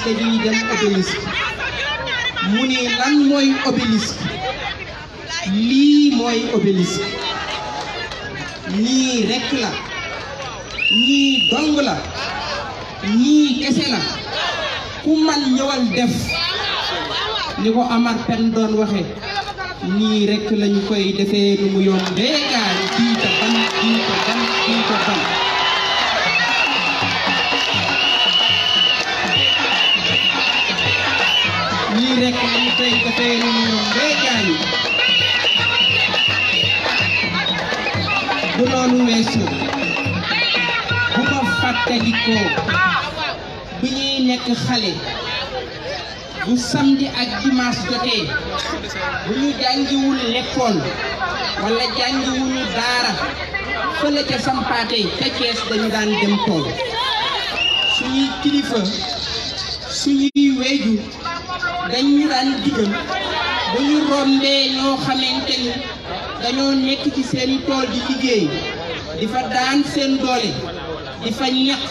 dañuy dem obélisque mu ni lan mooy obélisque lii mooy obélisque nii rekk la nii dong la nii kese la ku man ñëwal def ni ko Amar Pène doon waxe nii rekk lañu koy defee nu mu yombee gaay jiita ban jiita ban jiita ban nii rekk lañu koy defee nu mu yombee gaay bu loolu weesu bu ma fàttalikoo bi ñuy nekk xale bu samedi ak dimanche jotee bu ñu jàngiwul l'école wala jàngiwuñu daara fële ca Sampaate ca Cees dañu daan dem tool suñuy kilifa suñuy weeju dañu daan digal bu ñu rombee ñoo xamante ni dañoo nekk ci seeni tool di liggéey di fa daan seen doole di fa ñaq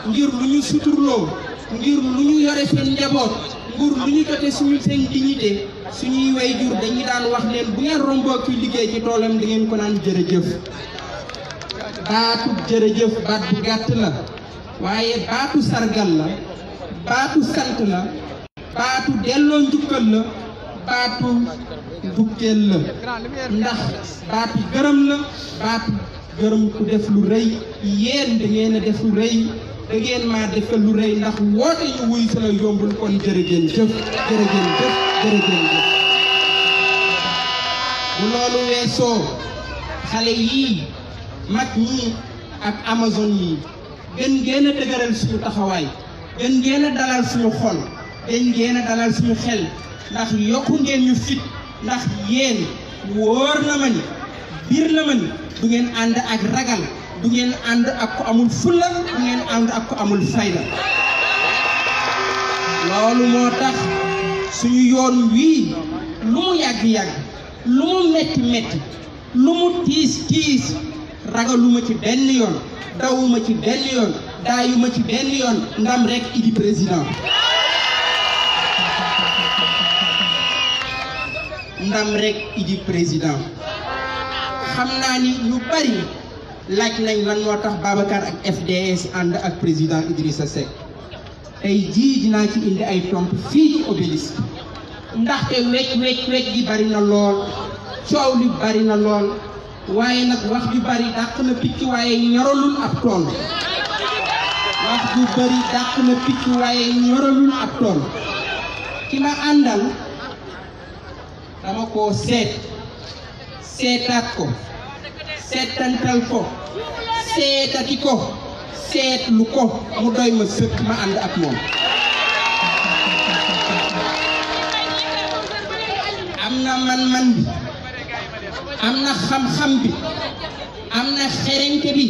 ngir lu ñu suturloo ngir lu ñu yore seen njaboot ngir lu ñu jote suñu seen dignité suñuy waajur dañuy daan wax leen bu ngeen romboo ki liggéey ci toolam da ngeen ko naan jërëjëf baatu jërëjëf baat bu gàtt la waaye baatu sargal la baatu sant la baatu delloo njukkal la baatu njukkeel la ndax baatu gërëm la baatu gërëm ku def lu rëy yéen da ngeen a def lu rëy da ngeen maa defal lu rëy ndax woote ñu wuy sa la yombul kon jërëgeen jëf jërëgeen jëf jërëgeen jëf bu loolu weesoo xale yii mag ñii ak Amazone yi gën ngeen a dëgëral suñu taxawaay gën ngeen a dalal suñu xol gën ngeen a dalal suñu xel ndax yokku ngeen ñu fit ndax yéen wóor na ma ni biir na ma ni du ngeen ànd ak ragal du ngeen ànd ak ko amul fulla du ngeen ànd ak ko amul fayda loolu moo tax suñu yoon wii lu mu yàgg-yàgg lu mu metti metti lu mu tiis tiis ragaluma ci benn yoon dawuma ci benn yoon daayuma ci benn yoon ndam rek Idi président ndam rek Idi président xam naa ni ñu bari laaj nañ lan moo tax Babacar ak FDS ànd ak président Idrissa Seck tey jii dinaa ci indi ay tontu fii ci obélisque ndaxte wecc gi bari na lool coow li bari na lool waaye nag wax ju bari dàq na picc waaye ñoralul ab tool wax ju bari dàq na picc waaye ñoralul ab tool ki ma àndal dama ko seetaat ko seetantal ko seetati ko seetlu ko mu doy ma sëkk ma ànd ak moom am na man-man bi am na xam-xam bi am na xereñte bi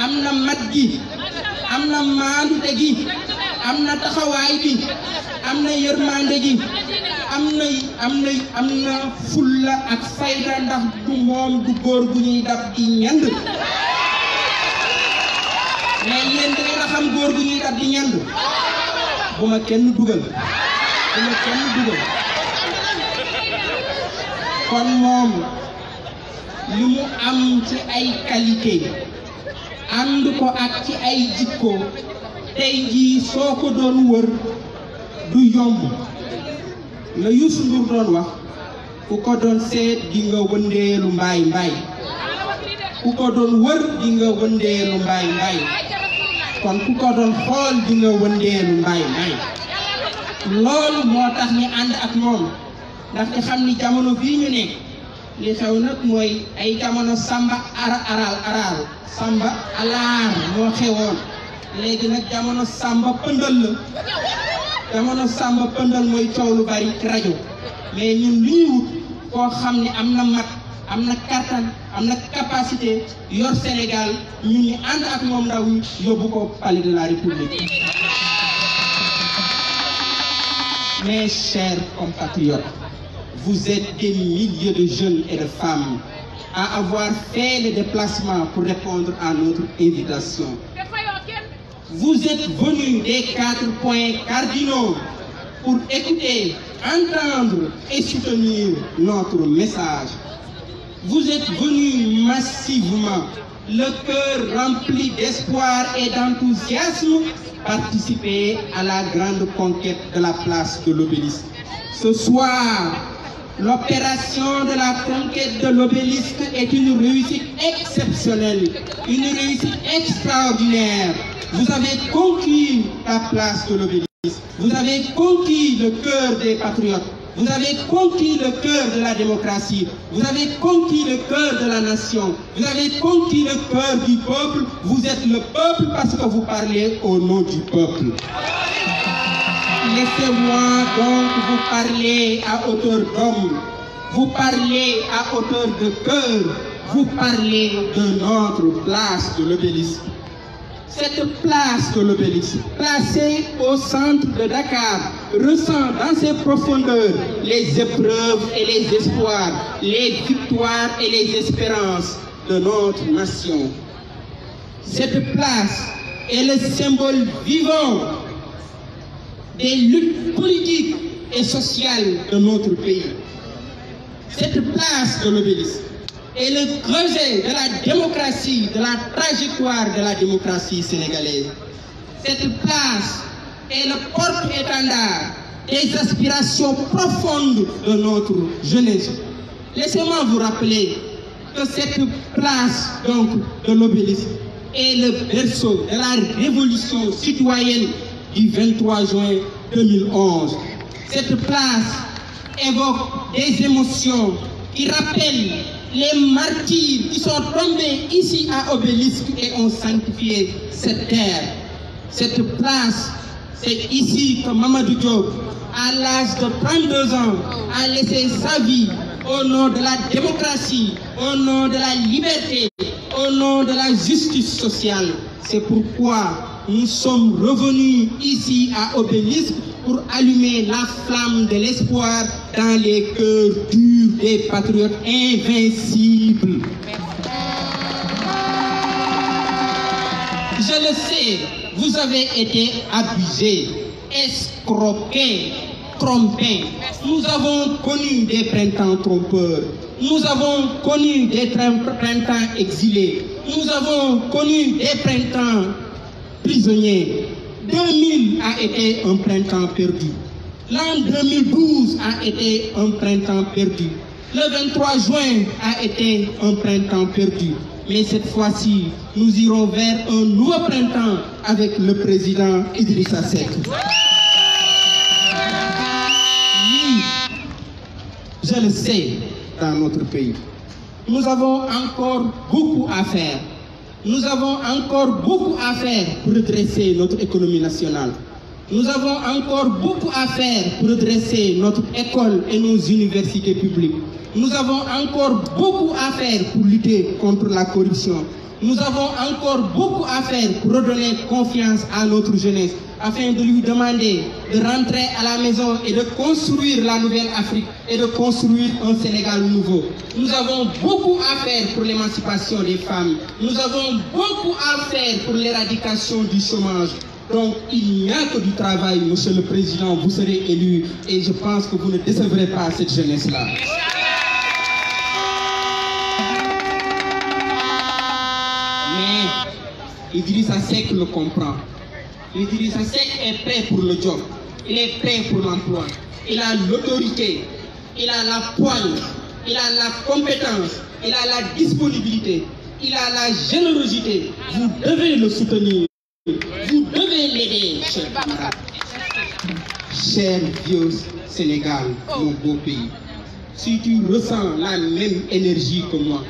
am na mat gi am na maandute gi am na taxawaay bi am na yërmande gi am na fulla ak fayda ndax du moom du góor gu ñuy dab di ñand mais yéen da ngeen a xam góor gu ñuy dab di ñand bu ma kenn dugal kon moom li mu am ci ay qualité ànd ko ak ci ay jikko tey jii soo ko doon wër du yomb la Youssou Ndour doon wax ku ko doon seet di nga wëndeelu mbaay ku ko doon wër di nga wëndeelu mbaay kon ku ko doon xool di nga wëndeelu mbaay loolu moo tax ñu ànd ak moom ndax te xam ni jamono bii ñu nekk li xew nag mooy ay jamono samba aral samba alaar moo xewoon léegi nag jamono samba pëndal la jamono samba pëndal mooy coow lu bari ci rajo mais ñun li ñuy wut koo xam ne am na mat am na kattan am na capacité yor Sénégal ñun ñu ànd ak moom ndaw ñi yóbbu ko palais de la République. Mes chers compatriotes, vous êtes des milliers de jeunes et de femmes à avoir fait le déplacement pour répondre à notre invitation. vous êtes venus des 4 points cardinaux pour écouter, entendre et soutenir notre message. Vous êtes venus massivement, le cœur rempli d'espoir et d'enthousiasme, participer à la grande conquête de la place de l'Obélisque. Ce soir, l'opération de la conquête de l'Obélisque est une réussite exceptionnelle, une réussite extraordinaire. Vous avez conquis la place de l'Obélisque. Vous avez conquis le cœur des patriotes. Vous avez conquis le cœur de la démocratie. Vous avez conquis le cœur de la nation. Vous avez conquis le cœur du peuple. Vous êtes le peuple parce que vous parlez au nom du peuple. Laissez-moi donc vous parler à hauteur d'homme. Vous parlez à hauteur de cœur. Vous parlez de notre place de l'Obélisque. Cette place de l'Obélisque, placée au centre de Dakar, ressent dans ses profondeurs les épreuves et les espoirs, les victoires et les espérances de notre nation. Cette place est le symbole vivant des luttes politiques et sociales de notre pays. Cette place de l'Obélisque est le creuset de la démocratie, de la trajectoire de la démocratie sénégalaise. Cette place est le porte-étendard des aspirations profondes de notre jeunesse. Laissez-moi vous rappeler que cette place donc de l'Obélisque est le berceau de la révolution citoyenne du 23 juin 2011. Cette place évoque des émotions qui rappellent les martyrs qui sont tombés ici à Obélisque et ont sanctifié cette terre. Cette place, c'est ici que Mamadou Diop, à l'âge de 32 ans, a laissé sa vie au nom de la démocratie, au nom de la liberté, au nom de la justice sociale. C'est pourquoi nous sommes revenus ici à Obélisque pour allumer la flamme de l'espoir dans les cœurs durs des patriotes invincibles. Je le sais, vous avez été abusés, escroqués, trompés. Nous avons connu des printemps trompeurs. Nous avons connu des printemps exilés. Nous avons connu des printemps prisonniers. 2000 a été un printemps perdu. L'an 2012 a été un printemps perdu. Le 23 juin a été un printemps perdu. Mais cette fois-ci, nous irons vers un nouveau printemps avec le président Idrissa Seck. Oui, je le sais, dans notre pays, nous avons encore beaucoup à faire. Nous avons encore beaucoup à faire pour redresser notre économie nationale. Nous avons encore beaucoup à faire pour redresser notre école et nos universités publiques. Nous avons encore beaucoup à faire pour lutter contre la corruption. Nous avons encore beaucoup à faire pour redonner confiance à notre jeunesse, afin de lui demander de rentrer à la maison et de construire la nouvelle Afrique et de construire un Sénégal nouveau. Nous avons beaucoup à faire pour l'émancipation des femmes. Nous avons beaucoup à faire pour l'éradication du chômage. Donc, il n'y a que du travail, Monsieur le Président, vous serez élu et je pense que vous ne décevrez pas cette jeunesse-là. Mais Idrissa Seck le comprend. Idrissa Seck est prêt pour le job. Il est prêt pour l'emploi. Il a l'autorité, il a la poigne, il a la compétence, il a la disponibilité, il a la générosité. Vous devez le soutenir. Vous devez l'aider, chers camarades. Cher vieux Sénégal, mon beau pays, si tu ressens la même énergie que moi,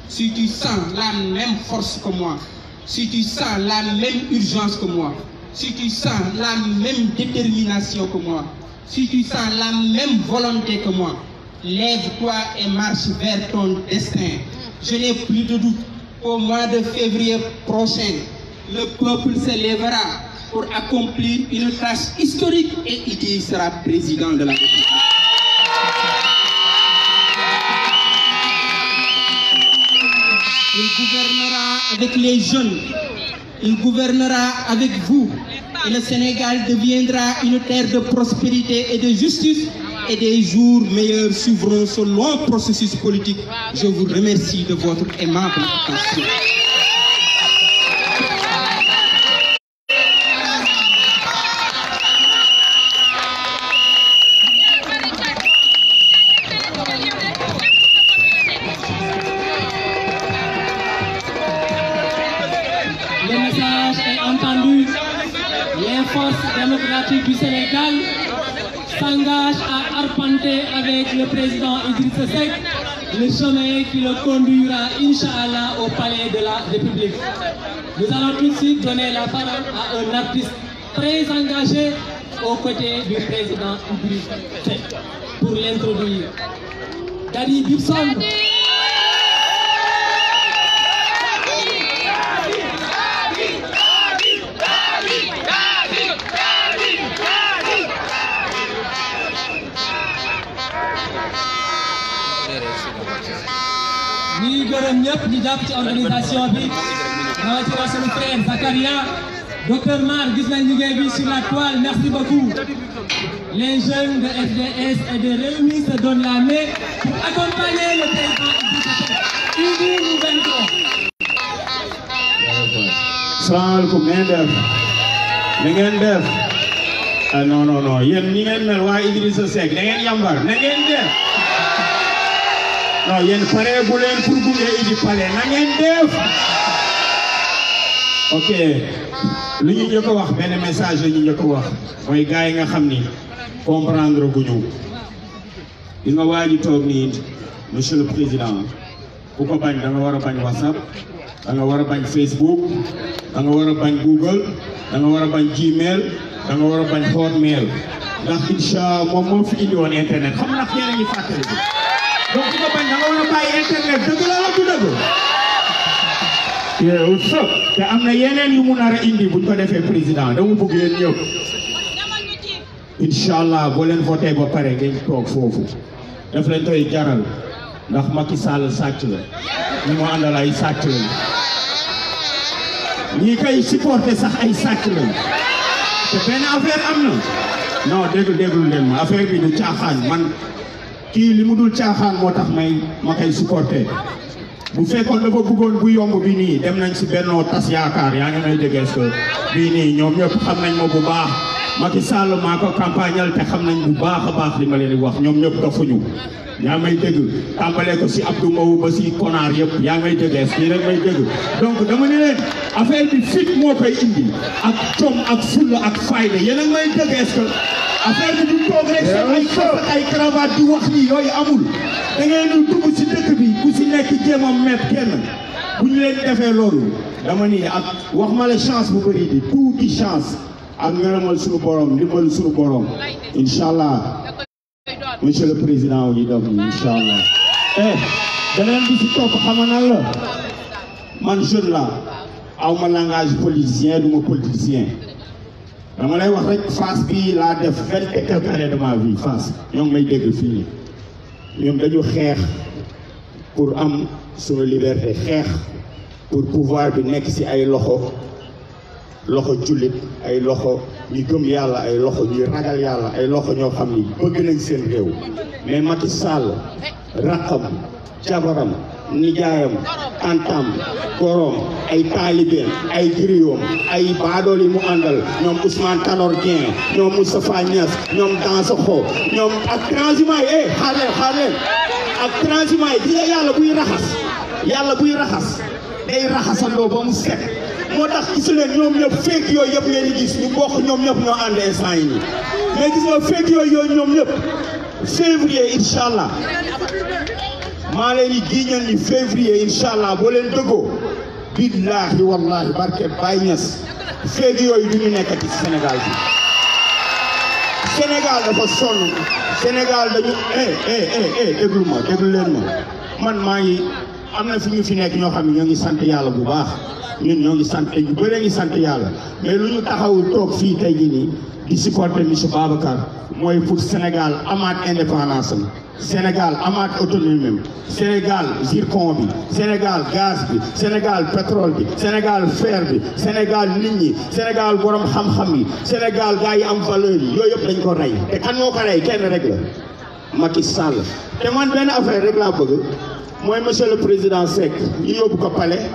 si tu sens la même force que moi, si tu sens la même urgence que moi, si tu sens la même détermination que moi, si tu sens la même volonté que moi, lève-toi et marche vers ton destin. Je n'ai plus de doute qu'au mois de février prochain, le peuple se lèvera pour accomplir une tâche historique et il sera président de la République. Il gouvernera avec les jeunes. il gouvernera avec vous et le Sénégal deviendra une terre de prospérité et de justice et des jours meilleurs suivront ce long processus politique. Je vous remercie de votre aimable attention. Le message est entendu. Les forces démocratiques du Sénégal s'engagent à arpenter avec le président Idrissa Seck le chemin qui le conduira, Inch'Allah, au palais de la République. Nous allons tout de suite donner la parole à un artiste très engagé aux côtés du président Idrissa Seck pour l'introduire. Daddy Gibson. ñi gërëm ñëpp ñi jàpp ci organisation bi rawatina sunu frère Zakaria docteur Mar gis nañ liggéey bi sur la toile, merci beaucoup. Les jeunes de FDS et de Rewmi se donnent la main pour accompagner le président Idrissa Seck. Idi nous vaincrons. Salaamaaleykum na ngeen def ah non yéen ñi ngeen mel waa Idrissa Seck da ngeen yambar na ngeen def. Non, yéen pare bu leen pour gunge Idi pale na ngeen def. Ok lu ñu njëkk a wax benn message la ñu njëkk a wax mooy gars yi nga xam ni comprendre guñu. gis nga waa ji toog nii monsieur le président ku ko bañ da nga war a bañ WhatsApp da nga war a bañ Facebook da nga war a bañ Google da nga war a bañ Gmail da nga war a bañ Hotmail ndax incha moom moo fi indi woon internet xam ndax yéen a ngi fàttali ko. donc ku ko bañ da nga war a bàyyi internet dëgg la la du dëgg. yow sëb te am na yeneen yu mu nar a indi buñ ko defee président dama bëgg yéen ñëpp incha allah boo leen voté ba pare ngeen toog foofu daf leen koy jaral ndax Macky Sall sàcc la ñi mu àndal ay sàcc lañ ñi koy supporté sax ay sàcc lañ te benn affaire am na non déglu leen ma affaire bi du caaxaan man. kii li mu dul caaxaan moo tax ma koy supporté bu fekkoon dafa bëggoon bu yomb bi nii dem nañ si Benno Tas Yaakaar yaa ngi may déggee que bii nii ñoom ñëpp xam nañ ma bu baax Macky Sall maa ko campagnal te xam nañ bu baax a baax li ma leen di wax ñoom ñëpp dafuñu yaa may dégg tàmbalee ko si Abdou Mbow ba si Konar yëpp yaa may déggee kii rek may dégg donc dama ne leen affaire bi fit moo koy indi ak jom ak fulla ak fayda yéen a may déggee que affaire bi du toog rek seen ay cravate di wax ni yooyu amul da ngeen di dugg si dëkk bi ku si nekk jéem a met kenn bu ñu leen defee loolu dama ni ak wax ma la chance bu bëri di tuuti chance ak ngërëmal suñu borom ndimbal suñu borom incha allah monsieur le président wu ñu def nii incha allah. beneen bi si topp xam nan la man jeune la aw ma langage politicien du ma politicien. dama lay wax rek Fass bi laa def 20 et quelques années de ma vie Fass ñoom may dégg fii nii ñoom dañu xeex pour am suñu liberté xeex pour pouvoir bi nekk ci ay loxo jullit ay loxo ñu gëm yàlla ay loxo ñuy ragal yàlla ay loxo ñoo xam ni bëgg nañ seen réew mais Macky Sall raqam jabaram nijaayam tantam gorom ay taalibeem ay grioom ay baadool yi mu àndal ñoom Ousmane Tanor Dieng ñoom Moustapha Niass ñoom Dansokho ñoom ak transhumant yi xaar leen ak transhumant yi gis nga yàlla buy raxas day raxasandoo ba mu set moo tax gis leen ñoom ñëpp fekk yooyu yëpp ngeen di gis ñu bokk ñoom ñëpp ñoo ànd instant yi nii mais gis nga fekk yooyu ñoom ñëpp février incha allah maa leen di giiñal ni février incha allah boo leen dëggoo billaahi wallaahi barke Baye Niass féegi yooyu du ñu nekkati ci Sénégal bi Sénégal dafa sonn Sénégal dañu déglu leen ma man maa ngi am na fi ñu fi nekk ñoo xam ne ñoo ngi sant yàlla bu baax ñun ñoo ngi sant ñu bëre ngi sant yàlla mais lu ñu taxawul toog fii tey jii nii di supporter monsieur Babacar mooy pour Sénégal amaat indépendance am Sénégal amaat autonomie am Sénégal zircon bi Sénégal gaz bi Sénégal pétrole bi Sénégal fer bi Sénégal nit ñi Sénégal borom xam-xam yi Sénégal gars yi am valeur yi yooyu yëpp dañ ko rey te kan moo ko rey kenn rek la Macky Sall te man benn affaire rek laa bëgg mooy monsieur le président Seck ñu yóbbu ko palais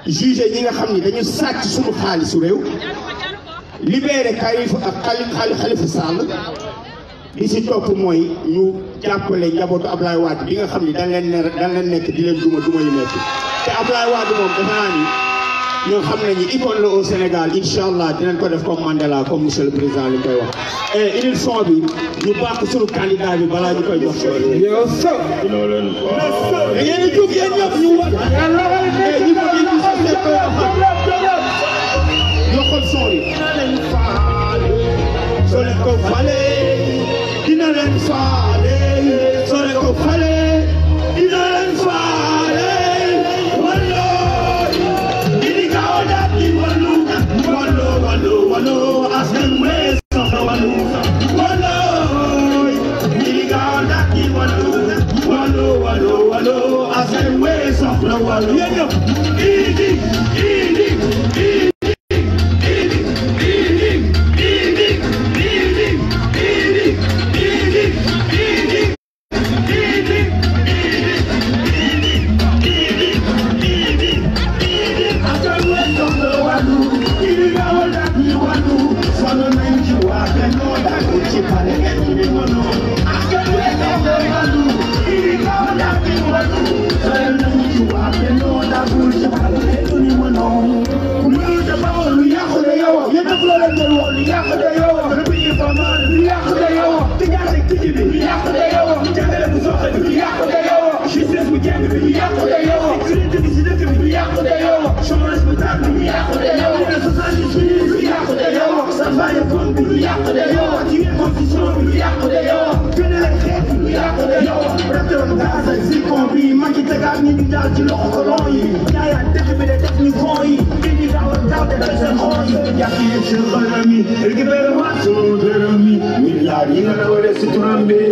jugé ñi nga xam ni dañu sàcc suñu xaalisu réew libéré Khalifa Sall li si topp mooy ñu jàppale njabootu Ablaye Wade bi nga xam ni dañ leen nekk di leen duma yu nekk te Ablaye Wade moom dafa naa ni ñoo xam nañu icône la au Sénégal incha allah dinañ ko def comme Mandela comme monsieur le président li koy wax et il son bi ñu bàq suñu candidat bi balaa ñu koy jox yow so da ngeen di jóg yéen ñëpp ñu wax ñu bëgg ñu yokkal son bi soo leen ko falee dina leen faale soo leen ko falee dina leen faale wallo askan wi soxla wallu wallo askan wi soxla wallu yéen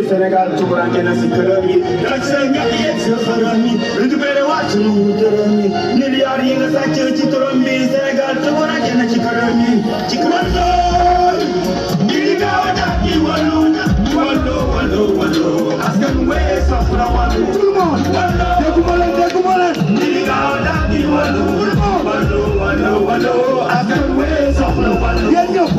Sénégal tuuranke na si këram yi dak sa ñàkk yegg sa xaram yi récupéré waat suñu dërëm yi milliards yi nga sàcc ci turam bi Sénégal tuuranke na ci këram yi ci këram yi gaaw a dàq yi wallu askan wi soxla wallu tout le monde dégguma leen ñi gaaw a dàq yi wallu askan wi soxla wallu yéen ñëpp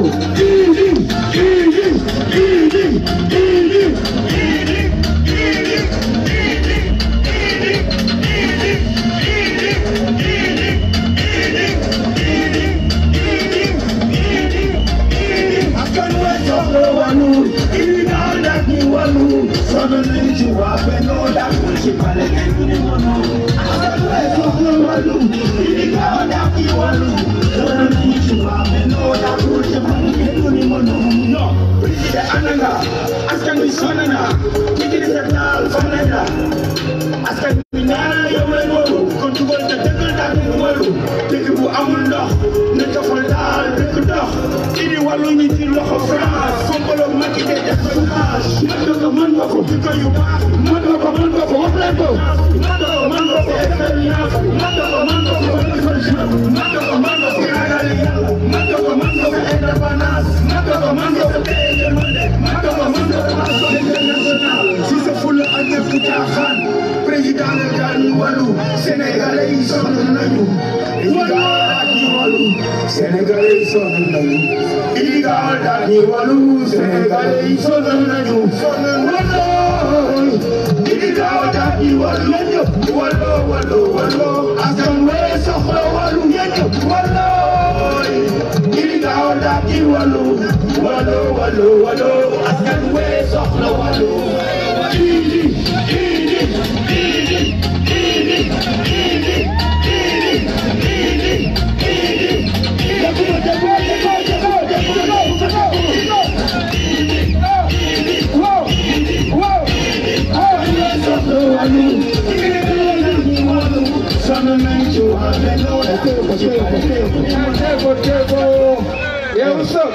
Yeah, what's up?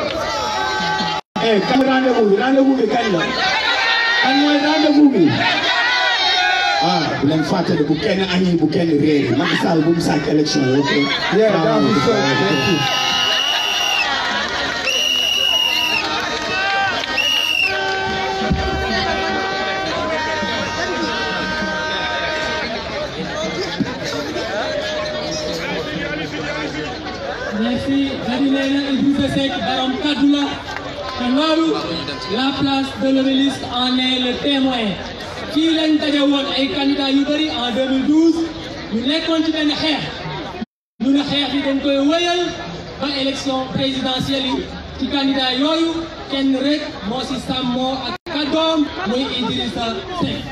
eh kam rendez-vous bi kañ la kan mooy rendez-vous bi ah bu leen fàttali bu kenn añi bu kenn réer Macky Sall bu mu sàcc élection yi ok. Merci, Dadilena Idrissa Seck Barom Kadoula. Et loolu, la place de l'Obélisque en est le témoin. Qui lañ daje woon ay candidats yu bëri en 2012 ñu nekkoon ci benn xeex. ñu ne xeex bi dañ koy wëyal ba élection présidentielle yi ci candidat yooyu kenn rek moo si sàmmoo ak kàddoom muy Idrissa Seck.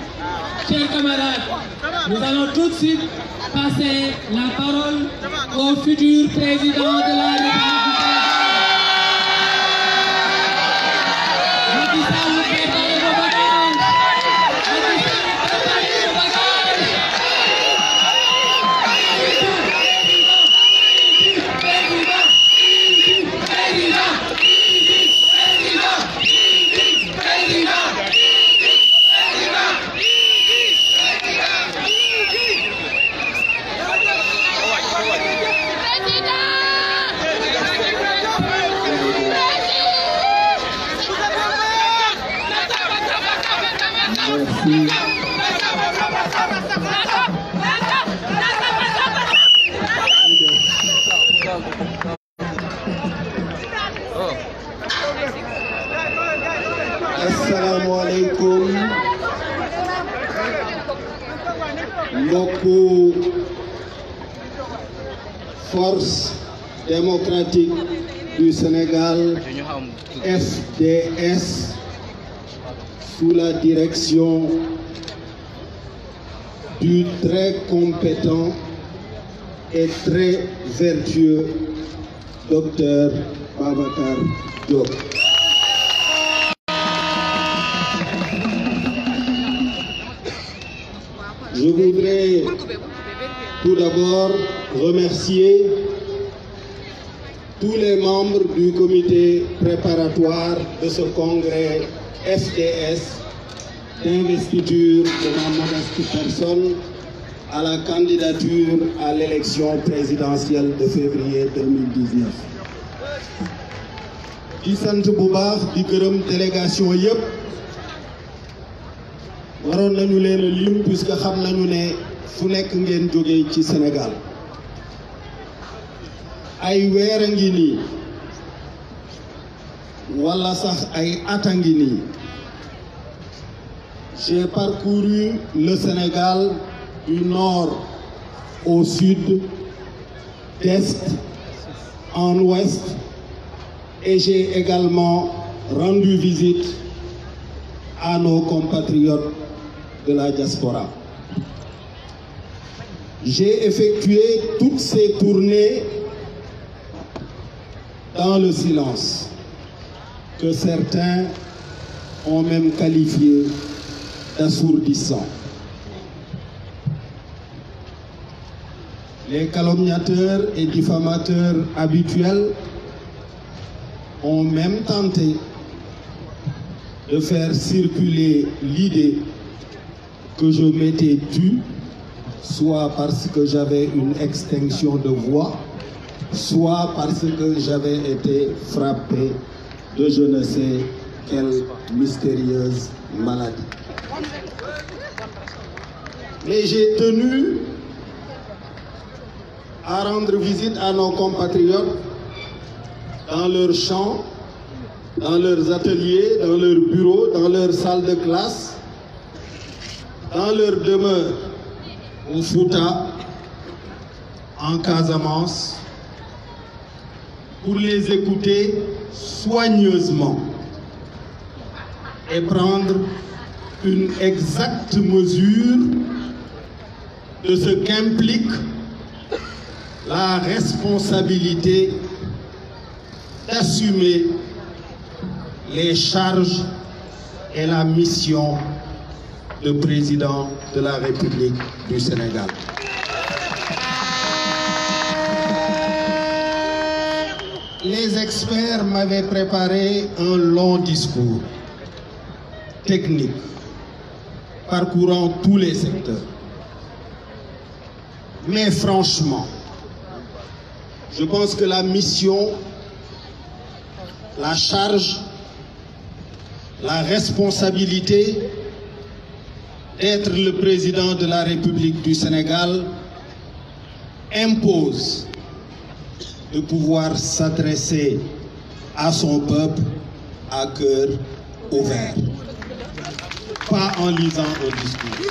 Chers camarades, nous allons tout de suite passer la parole au futur président de la République. Macky Sall, préparez vos bagages. Macky Sall, préparez vos bagages. Assalamu alaikum. Mbokku Force démocratique du Sénégal, FDS, sous la direction du très compétent et très vertueux Dr Babacar Diop. Je voudrais tout d'abord remercier tous les membres du comité préparatoire de ce congrès FDS d'investiture de ma modeste personne à la candidature à l'élection présidentielle de février 2019. di sant bu baax di gërëm délégation yépp waroon nañu leen a lim puisque xam nañu ne fu nekk ngeen jógee ci Sénégal ay weer a ngi nii wala sax ay at a ngi nii j'ai parcouru le Sénégal du nord au sud, d'est en ouest, et j'ai également rendu visite à nos compatriotes de la diaspora. J'ai effectué toutes ces tournées dans le silence, que certains ont même qualifié d'assourdissant. Les calomniateurs et diffamateurs habituels ont même tenté de faire circuler l'idée que je m'étais tue, soit parce que j'avais une extinction de voix, soit parce que j'avais été frappé de je ne sais quelle mystérieuse maladie. Mais j'ai tenu à rendre visite à nos compatriotes dans leurs champs, dans leurs ateliers, dans leurs bureaux, dans leurs salles de classe, dans leurs demeures au Fouta, en Casamance, pour les écouter soigneusement et prendre une exacte mesure de ce qu'implique la responsabilité d'assumer les charges et la mission de président de la République du Sénégal. les experts m'avaient préparé un long discours technique parcourant tous les secteurs. Mais franchement, je pense que la mission, la charge, la responsabilité d'être le président de la République du Sénégal impose de pouvoir s'adresser à son peuple à cœur ouvert, pas en lisant un discours.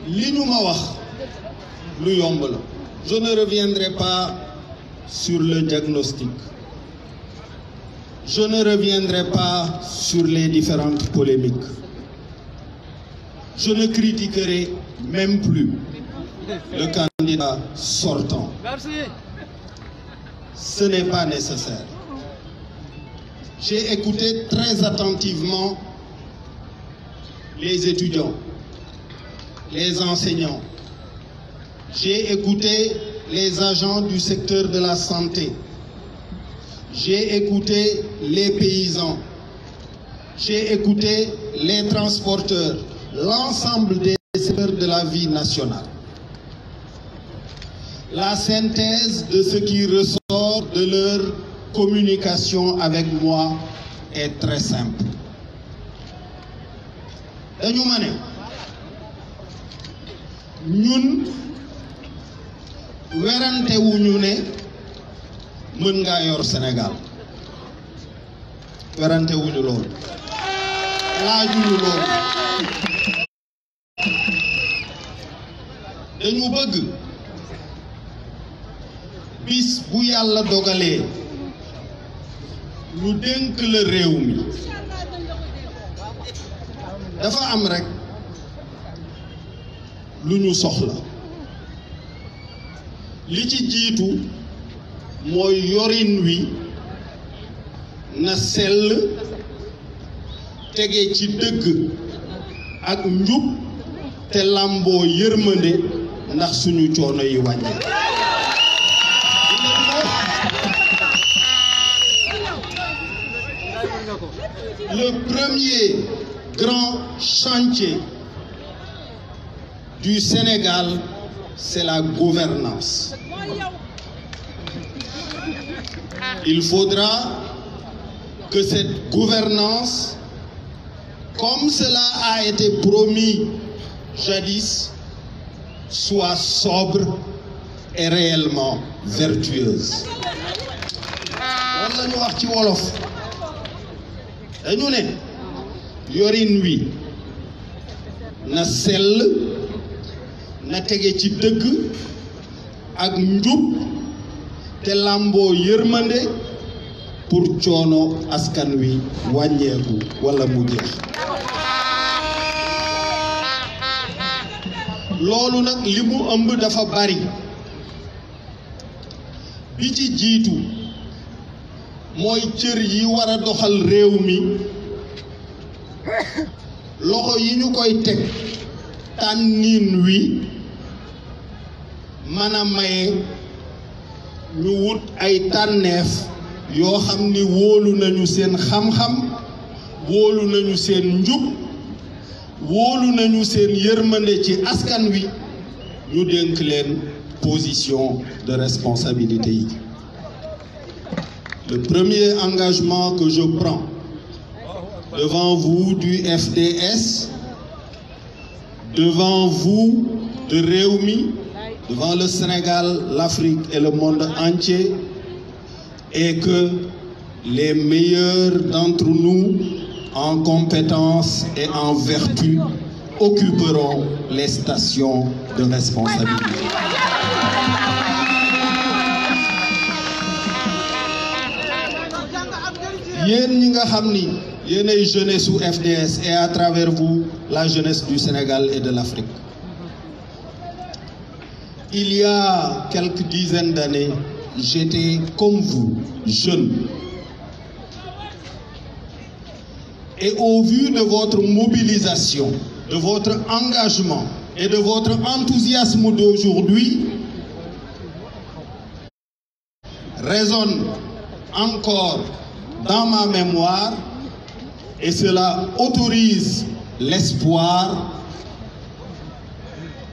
Li ñu ma wax lu yomb la. Je ne reviendrai pas sur le diagnostic. Je ne reviendrai pas sur les différentes polémiques. Je ne critiquerai même plus le candidat sortant. Ce n'est pas nécessaire. J'ai écouté très attentivement les étudiants, les enseignants. J'ai écouté les agents du secteur de la santé. J'ai écouté les paysans. J'ai écouté les transporteurs, l'ensemble des secteurs de la vie nationale. La synthèse de ce qui ressort de leur communication avec moi est très simple. dañu ma ne ñun werante wuñu ne mën ngaa yor Sénégal werante wuñu loolu laajuñu loolu dañu bëgg bis bu yàlla dogalee ñu dénk la réew mi dafa am rek lu ñu soxla li ci jiitu mooy yorin wi na sell tege ci dëgg ak njub te làmboo yërmande ndax suñu coono yi wàññi. Le premier grand chantier du Sénégal, c'est la gouvernance. Il faudra que cette gouvernance, comme cela a été promis jadis, soit sobre et réellement vertueuse. Loolu la ñu wax ci wolof dañu ne yorin wi na sell na tege ci dëgg ak njub te làmboo yërmande pour coono askan wi wàññeeku wala mu jeex. loolu nag li mu ëmb dafa bari bi ci jiitu mooy cër yi war a doxal réew mi loxo yi ñu koy teg tànnin wi mën a maye ñu wut ay tànneef yoo xam ni wóolu nañu seen xam-xam wóolu nañu seen njub wóolu nañu seen yërmande ci askan wi ñu dénk leen position de responsabilité yi. Le premier engagement que je prends devant vous du FDS, devant vous de Rewmi, devant le Sénégal, l'Afrique et le monde entier, est que les meilleurs d'entre nous, en compétence et en vertu, occuperont les stations de responsabilité. Yéen ñi nga xam ni yéenay jeunesse su FDS et à travers vous la jeunesse du Sénégal et de l'Afrique. Il y a quelques dizaines d'années, j'étais comme vous, jeune. Et au vu de votre mobilisation, de votre engagement et de votre enthousiasme d'aujourd'hui, résonne encore dans ma mémoire et cela autorise l'espoir,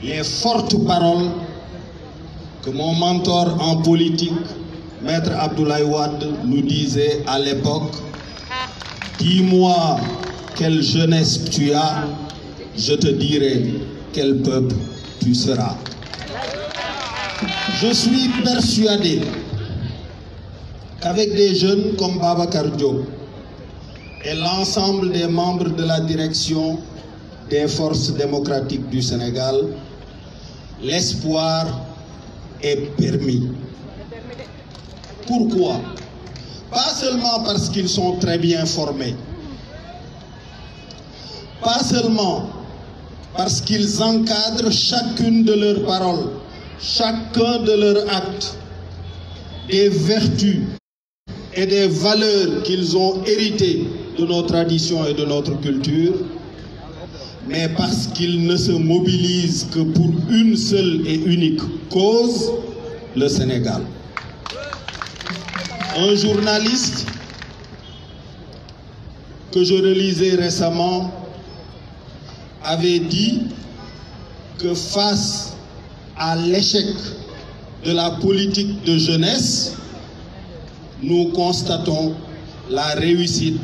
les fortes paroles que mon mentor en politique, Maître Abdoulaye Wade, nous disait à l'époque: dis-moi quelle jeunesse tu as, je te dirai quel peuple tu seras. Je suis persuadé qu'avec des jeunes comme Babacar Diop et l'ensemble des membres de la direction des forces démocratiques du Sénégal, l'espoir est permis. Pourquoi? Pas seulement parce qu'ils sont très bien formés, pas seulement parce qu'ils encadrent chacune de leurs paroles, chacun de leurs actes, des vertus et des valeurs qu'ils ont héritées de nos traditions et de notre culture, mais parce qu'ils ne se mobilisent que pour une seule et unique cause, le Sénégal. Un journaliste que je relisais récemment avait dit que face à l'échec de la politique de jeunesse, nous constatons la réussite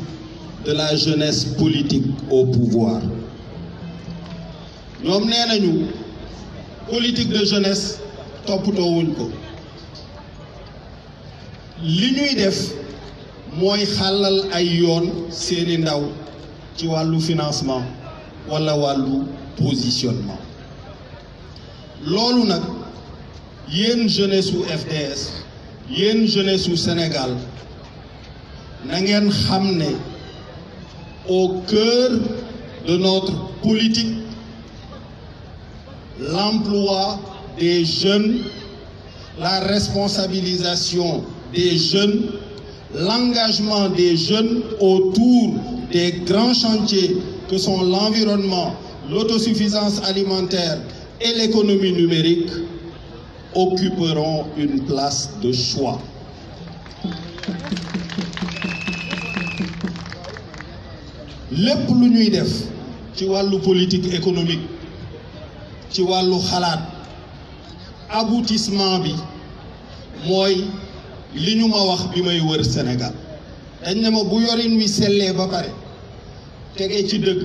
de la jeunesse politique au pouvoir. ñoom nee nañu politique de jeunesse toppatoo wuñ ko li ñuy def mooy xàllal ay yoon seeni ndaw ci wàllu financement wala wàllu positionnement loolu nag yéen jeunesse su FDS yéen jeunesse su Sénégal na ngeen xam ne au cœur de notre politique, l'emploi des jeunes, la responsabilisation des jeunes, l'engagement des jeunes autour des grands chantiers que sont l'environnement, l'autosuffisance alimentaire et l'économie numérique occuperont une place de choix. lépp lu ñuy def ci wàllu politique économique ci wàllu xalaat aboutissement bi mooy li ñu ma wax bi may wër Sénégal dañ ne ma bu yorin wi sellee ba pare tege ci dëgg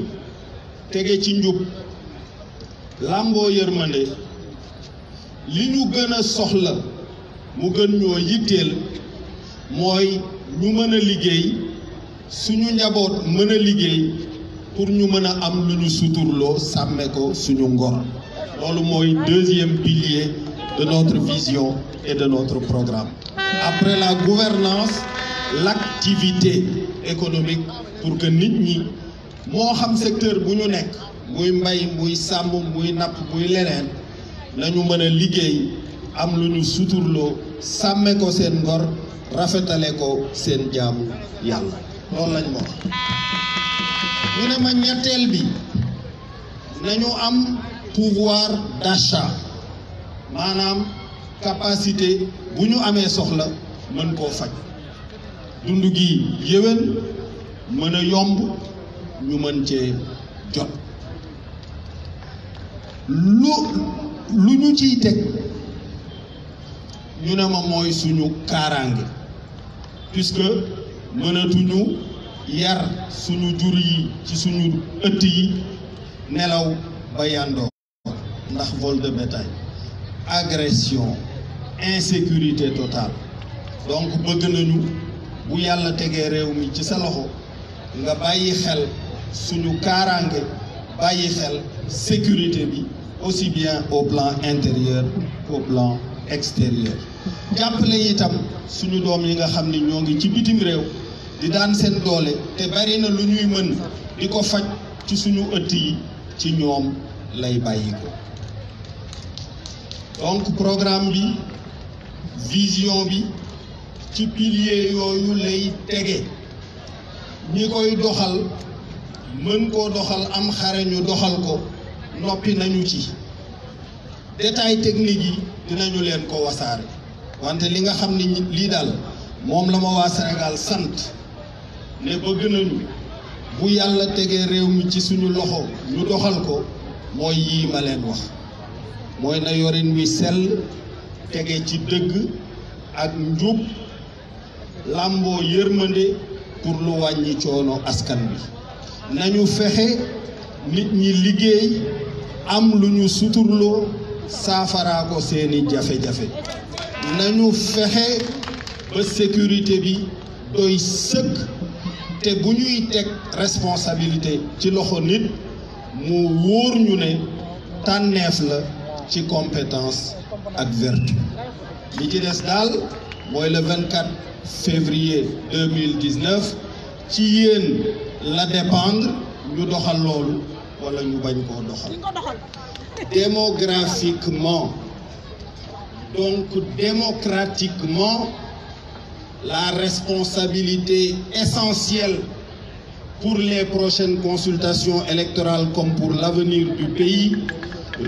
tege ci njub làmboo yërmande li ñu gën a soxla mu gën ñoo yitteel mooy ñu mën a liggéey suñu njaboot mën a liggéey pour ñu mën a am lu ñu suturloo sàmme ko suñu ngor loolu mooy deuxième pilier de notre vision et de notre programme. Après la gouvernance, l'activité économique pour que nit ñi moo xam secteur bu ñu nekk muy mbay muy sàmm muy napp muy leneen nañu mën a liggéey am lu ñu suturloo sàmme ko seen ngor rafetale ko seen jaamu yàlla loolu lañ wax ñu ne ma ñetteel bi nañu am pouvoir d'achat maanaam capacité bu ñu amee soxla mën koo faj dund gi yéwén mën a yomb ñu mën cee jot lu ñu ciy teg ñu ne ma mooy suñu kaaraange puisque mënatuñu yar suñu jur yi ci suñu ëtt yi nelaw ba yàndoo ndax vol de bétail agression insécurité totale donc bëgg nañu bu yàlla tegee réew mi ci sa loxo nga bàyyi xel suñu kaaraange bàyyi xel sécurité bi aussi bien au plan intérieur qu'au plan extérieur jàppale itam suñu doom yi nga xam ni ñoo ngi ci bitim réew di daan seen doole te bari na lu ñuy mën di ko faj ci suñu ëtt yi ci ñoom lay bàyyi ko donc programme bi vision bi ci pilier yooyu lay tege ñi koy doxal mën koo doxal am xare ñu doxal ko noppi nañu ci détail technique yi dinañu leen ko wasaare wante li nga xam ni lii daal moom la ma waa Sénégal sant ne bëgg nañu bu yàlla tegee réew mi ci suñu loxo ñu doxal ko mooy yii ma leen wax mooy na yorin wi sell tege ci dëgg ak njub làmboo yërmande pour lu wàññi coono askan bi nañu fexe nit ñi liggéey am lu ñu suturloo saafaraa ko seeni jafe-jafe nañu fexe ba sécurité bi doy sëkk te bu ñuy teg responsabilité ci loxo nit mu wóor ñu ne tànneef la ci compétence ak vertu li ci des daal mooy le 24 février 2019 ci yéen la dépendre ñu doxal loolu wala ñu bañ koo doxal démographiquement donc démocratiquement la responsabilité essentielle pour les prochaines consultations électorales comme pour l'avenir du pays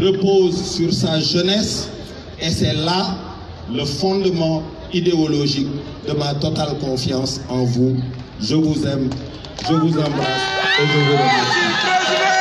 repose sur sa jeunesse et c'est là le fondement idéologique de ma totale confiance en vous. Je vous aime, je vous embrasse et je vous remercie.